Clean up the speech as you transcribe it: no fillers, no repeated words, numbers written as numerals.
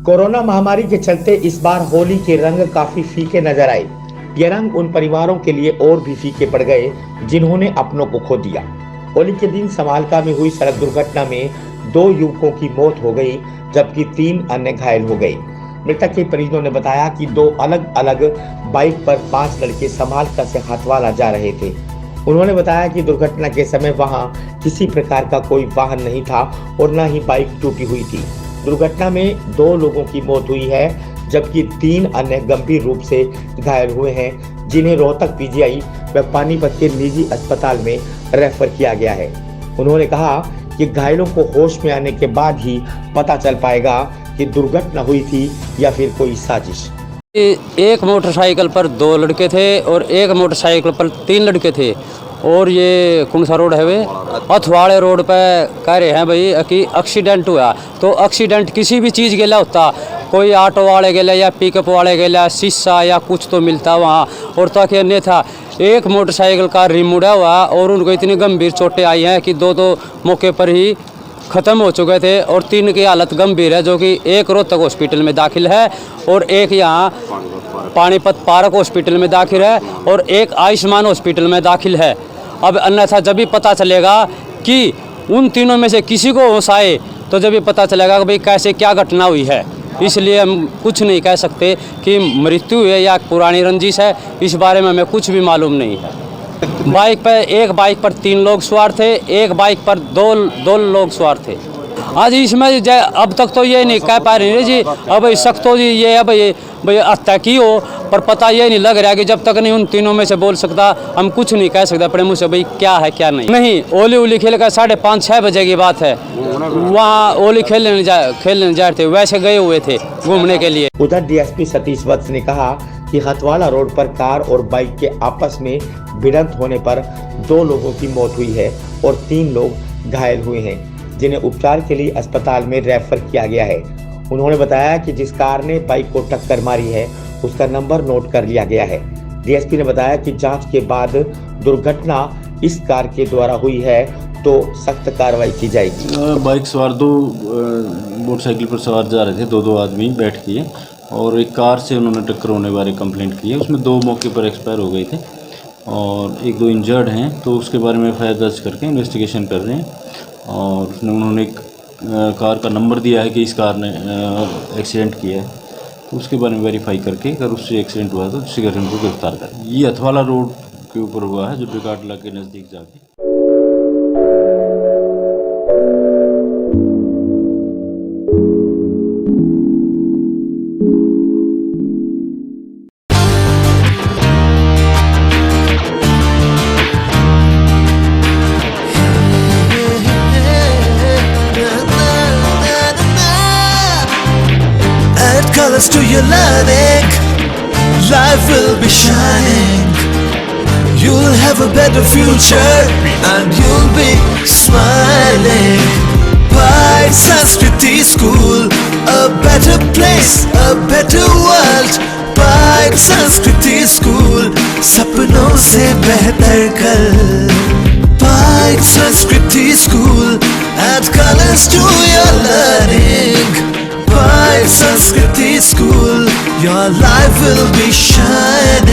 Corona महामारी के चलते इस बार होली के रंग काफी फीके नजर आए। ये रंग उन परिवारों के लिए और भी फीके पड़ गए जिन्होंने अपनों को खो दिया। होली के दिन समालका में हुई सड़क दुर्घटना में 2 युवकों की मौत हो गई, जबकि 3 अन्य घायल हो गए। मृतक के परिजनों ने बताया कि 2 अलग अलग बाइक पर 5 लड़के समालका से हाथवाला जा रहे थे। उन्होंने बताया कि दुर्घटना के समय वहां किसी प्रकार का कोई वाहन नहीं था और न ही बाइक टूटी हुई थी। दुर्घटना में 2 लोगों की मौत हुई है, जबकि 3 अन्य गंभीर रूप से घायल हुए हैं, जिन्हें रोहतक पीजीआई व पानीपत के निजी अस्पताल में रेफर किया गया है। उन्होंने कहा कि घायलों को होश में आने के बाद ही पता चल पाएगा कि दुर्घटना हुई थी या फिर कोई साजिश। एक मोटरसाइकिल पर 2 लड़के थे और एक मोटरसाइकिल पर 3 लड़के थे और ये कौन सा रोड है वे अथवाड़े रोड पे कह रहे हैं भाई कि एक्सीडेंट हुआ। तो एक्सीडेंट किसी भी चीज़ के लिए होता, कोई ऑटो वाले के लिए या पिकअप वाले के लिए शीशा या कुछ तो मिलता वहाँ, और ताकि अन्य था एक मोटरसाइकिल का रिम मुड़ा हुआ और उनको इतनी गंभीर चोटें आई हैं कि 2 तो मौके पर ही ख़त्म हो चुके थे और 3 की हालत गंभीर है, जो कि एक रोहतक हॉस्पिटल में दाखिल है और एक यहाँ पानीपत पार्क हॉस्पिटल में दाखिल है और एक आयुष्मान हॉस्पिटल में दाखिल है। अब अन्यथा जब भी पता चलेगा कि उन तीनों में से किसी को होश आए तो जब भी पता चलेगा कि भाई कैसे क्या घटना हुई है। इसलिए हम कुछ नहीं कह सकते कि मृत्यु है या पुरानी रंजिश है, इस बारे में हमें कुछ भी मालूम नहीं है। एक बाइक पर 3 लोग सवार थे, एक बाइक पर 2 लोग सवार थे। आज इसमें अब तक तो ये नहीं कह पा रहे जी, अब सख्त तो ये अब ये भाई हत्या की हो, पर पता ये नहीं लग रहा कि जब तक नहीं उन तीनों में से बोल सकता हम कुछ नहीं कह सकते अपने मुँह से भाई क्या है क्या नहीं। होली खेल कर 5:30-6 बजे की बात है, वहाँ होली खेलने जा रहे थे, वैसे गए हुए थे घूमने के लिए। उधर डीएसपी सतीश वत्स ने कहा कि हथवाला रोड पर कार और बाइक के आपस में भिड़ंत होने पर 2 लोगों की मौत हुई है और 3 लोग घायल हुए हैं, जिन्हें उपचार के लिए अस्पताल में रेफर किया गया है। उन्होंने बताया कि जिस कार ने बाइक को टक्कर मारी है उसका नंबर नोट कर लिया गया है। डीएसपी ने बताया कि जांच के बाद दुर्घटना इस कार के द्वारा हुई है तो सख्त कार्रवाई की जाएगी। बाइक सवार 2 मोटरसाइकिल पर सवार जा रहे थे, 2 आदमी बैठ के, और एक कार से उन्होंने टक्कर होने बारे कंप्लेंट की है। उसमें 2 मौके पर एक्सपायर हो गए थे और 1-2 इंजर्ड हैं, तो उसके बारे में एफआईआर दर्ज करके इन्वेस्टिगेशन कर रहे हैं। और उन्होंने एक कार का नंबर दिया है कि इस कार ने एक्सीडेंट किया है, तो उसके बारे में वेरीफाई करके अगर उससे एक्सीडेंट हुआ तो शीघ्र उनको गिरफ्तार करें। ये अथवाला रोड के ऊपर हुआ है, जो बिकाटला के नज़दीक जाके। Colors to your learning, life will be shining. You'll have a better future and you'll be smiling. Pride Sanskriti School, a better place, a better world. Pride Sanskriti School, सपनों से बेहतर कल. Pride Sanskriti School, add colors to your learning. Pride Sanskriti School, your life will be shining.